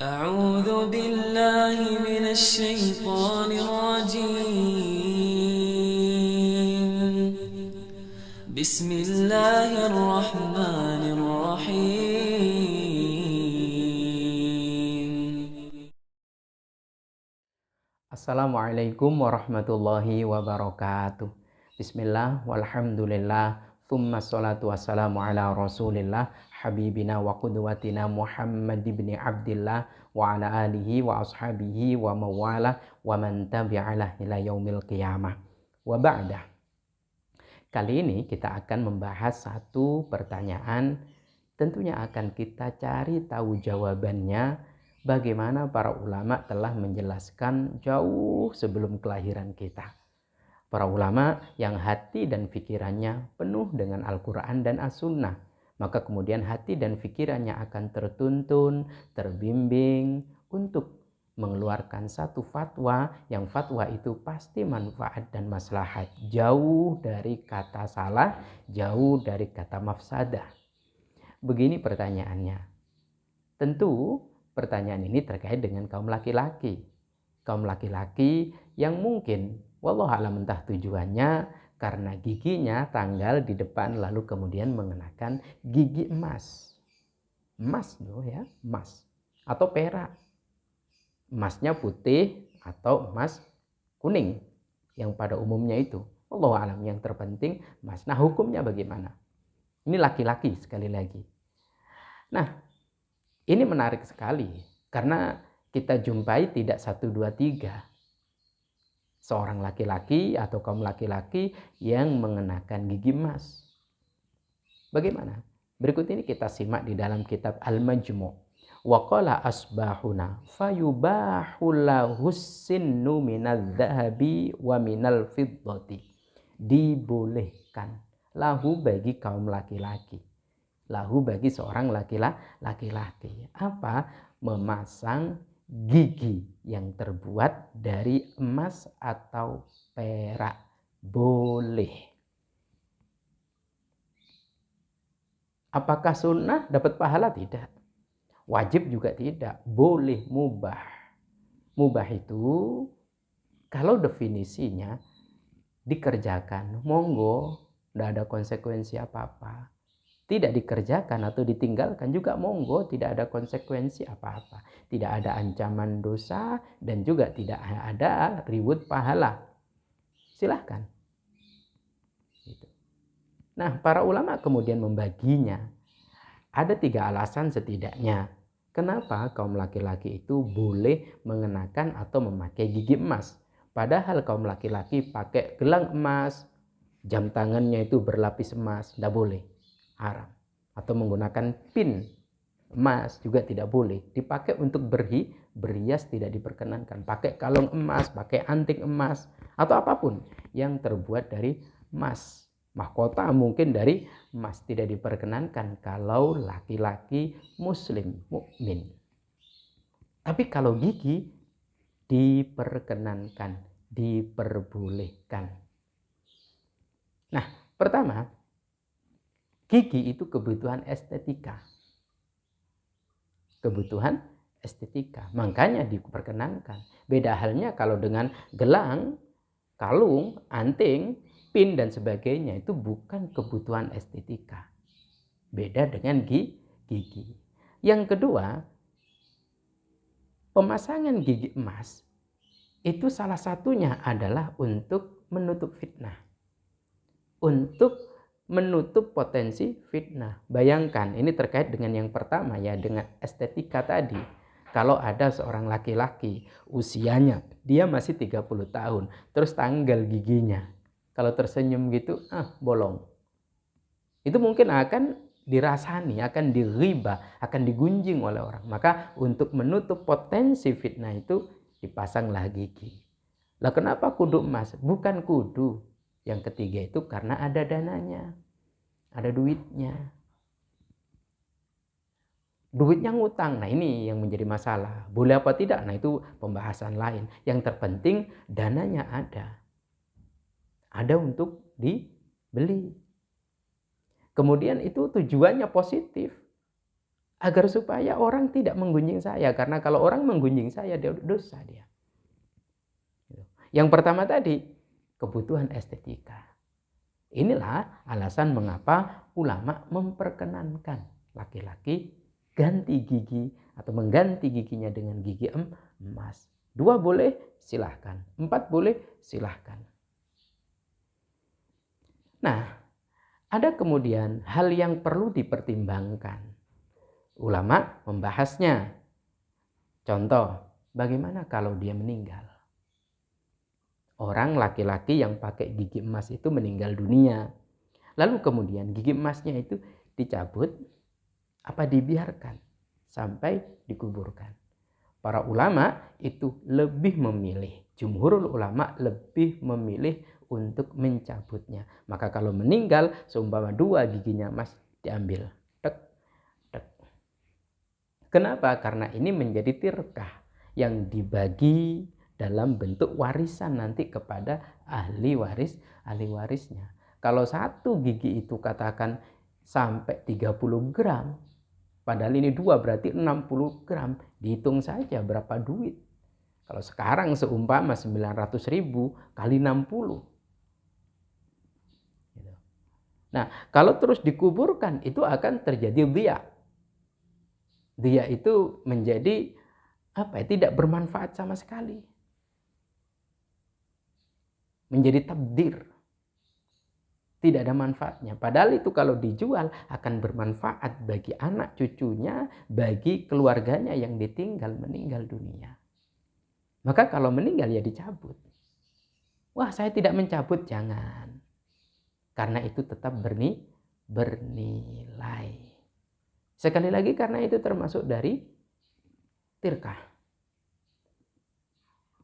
أعوذ بالله من الشيطان الرجيم بسم الله الرحمن الرحيم. Assalamualaikum warahmatullahi wabarakatuh. Bismillah walhamdulillah. Thumma salatu wassalamu ala rasulillah habibina wa qudwatina Muhammad ibn Abdillah wa ala alihi wa ashabihi wa mawala wa man tabi'alah ila yaumil qiyamah. Wa ba'dah. Kali ini kita akan membahas satu pertanyaan, tentunya akan kita cari tahu jawabannya. Bagaimana para ulama telah menjelaskan jauh sebelum kelahiran kita. Para ulama yang hati dan pikirannya penuh dengan Al-Quran dan As-Sunnah. Maka kemudian hati dan pikirannya akan tertuntun, terbimbing untuk mengeluarkan satu fatwa, yang fatwa itu pasti manfaat dan maslahat. Jauh dari kata salah, jauh dari kata mafsadah. Begini pertanyaannya. Tentu pertanyaan ini terkait dengan kaum laki-laki. Kaum laki-laki yang mungkin wallahualam entah tujuannya karena giginya tanggal di depan lalu kemudian mengenakan gigi emas. Emas loh ya, emas atau perak. Emasnya putih atau emas kuning yang pada umumnya itu. Wallahualam yang terpenting emas. Nah, hukumnya bagaimana? Ini laki-laki sekali lagi. Nah, ini menarik sekali karena kita jumpai tidak 1, 2, 3 seorang laki-laki atau kaum laki-laki yang mengenakan gigi emas. Bagaimana? Berikut ini kita simak di dalam kitab Al-Majmu'. Wa qala asbahuna fayubahu lahus sinnu minadz dzahabi wa minal fiddati. Dibolehkan lahu bagi kaum laki-laki. Lahu bagi seorang laki-laki. Apa? Memasang gigi yang terbuat dari emas atau perak. Boleh. Apakah sunnah dapat pahala? Tidak. Wajib juga tidak. Boleh, mubah. Mubah itu kalau definisinya dikerjakan, monggo, tidak ada konsekuensi apa-apa. Tidak dikerjakan atau ditinggalkan juga monggo, tidak ada konsekuensi apa-apa. Tidak ada ancaman dosa dan juga tidak ada reward pahala. Silahkan. Nah, para ulama kemudian membaginya. Ada 3 alasan setidaknya. Kenapa kaum laki-laki itu boleh mengenakan atau memakai gigi emas. Padahal kaum laki-laki pakai gelang emas, jam tangannya itu berlapis emas, tidak boleh. Haram. Atau menggunakan pin emas juga tidak boleh. Dipakai untuk berhias tidak diperkenankan. Pakai kalung emas, pakai anting emas, atau apapun yang terbuat dari emas. Mahkota mungkin dari emas tidak diperkenankan kalau laki-laki muslim, mukmin. Tapi kalau gigi diperkenankan, diperbolehkan. Nah, pertama, gigi itu kebutuhan estetika. Kebutuhan estetika. Makanya diperkenankan. Beda halnya kalau dengan gelang, kalung, anting, pin dan sebagainya itu bukan kebutuhan estetika. Beda dengan gigi. Yang kedua, pemasangan gigi emas itu salah satunya adalah untuk menutup fitnah. Untuk menutup potensi fitnah. Bayangkan, ini terkait dengan yang pertama ya, dengan estetika tadi. Kalau ada seorang laki-laki usianya dia masih 30 tahun, terus tanggal giginya. Kalau tersenyum gitu, bolong. Itu mungkin akan dirasani, akan diriba, akan digunjing oleh orang. Maka untuk menutup potensi fitnah itu dipasanglah gigi. Lah kenapa kudu emas? Bukan kudu. Yang ketiga itu karena ada dananya, ada duitnya. Duitnya ngutang, nah ini yang menjadi masalah. Boleh apa tidak? Nah itu pembahasan lain. Yang terpenting dananya ada. Ada untuk dibeli. Kemudian itu tujuannya positif. Agar supaya orang tidak menggunjing saya. Karena kalau orang menggunjing saya, dia dosa dia. Yang pertama tadi, kebutuhan estetika. Inilah alasan mengapa ulama memperkenankan laki-laki ganti gigi atau mengganti giginya dengan gigi emas. 2 boleh, silahkan. 4 boleh, silahkan. Nah, ada kemudian hal yang perlu dipertimbangkan. Ulama membahasnya. Contoh, bagaimana kalau dia meninggal? Orang laki-laki yang pakai gigi emas itu meninggal dunia. Lalu kemudian gigi emasnya itu dicabut apa dibiarkan sampai dikuburkan. Para ulama itu lebih memilih, jumhurul ulama lebih memilih untuk mencabutnya. Maka kalau meninggal seumpama 2 giginya emas diambil. Tek, tek. Kenapa? Karena ini menjadi tirkah yang dibagi dalam bentuk warisan nanti kepada ahli warisnya. Kalau 1 gigi itu katakan sampai 30 gram, padahal ini 2 berarti 60 gram, dihitung saja berapa duit. Kalau sekarang seumpama 900.000 kali 60. Nah, kalau terus dikuburkan itu akan terjadi dhiya. Dhiya itu menjadi tidak bermanfaat sama sekali. Menjadi tabdir. Tidak ada manfaatnya. Padahal itu kalau dijual akan bermanfaat bagi anak cucunya, bagi keluarganya yang ditinggal meninggal dunia. Maka kalau meninggal ya dicabut. Wah, saya tidak mencabut, jangan. Karena itu tetap bernilai. Sekali lagi karena itu termasuk dari tirkah.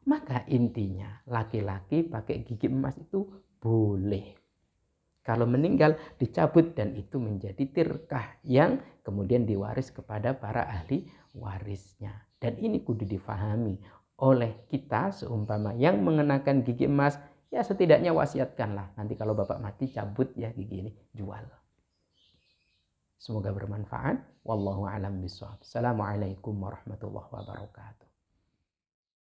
Maka intinya laki-laki pakai gigi emas itu boleh. Kalau meninggal dicabut dan itu menjadi tirkah yang kemudian diwaris kepada para ahli warisnya. Dan ini kudu difahami oleh kita seumpama yang mengenakan gigi emas, ya setidaknya wasiatkanlah. Nanti kalau bapak mati cabut ya gigi ini, jual. Semoga bermanfaat. Wallahu a'lam bishawab. Assalamualaikum warahmatullahi wabarakatuh.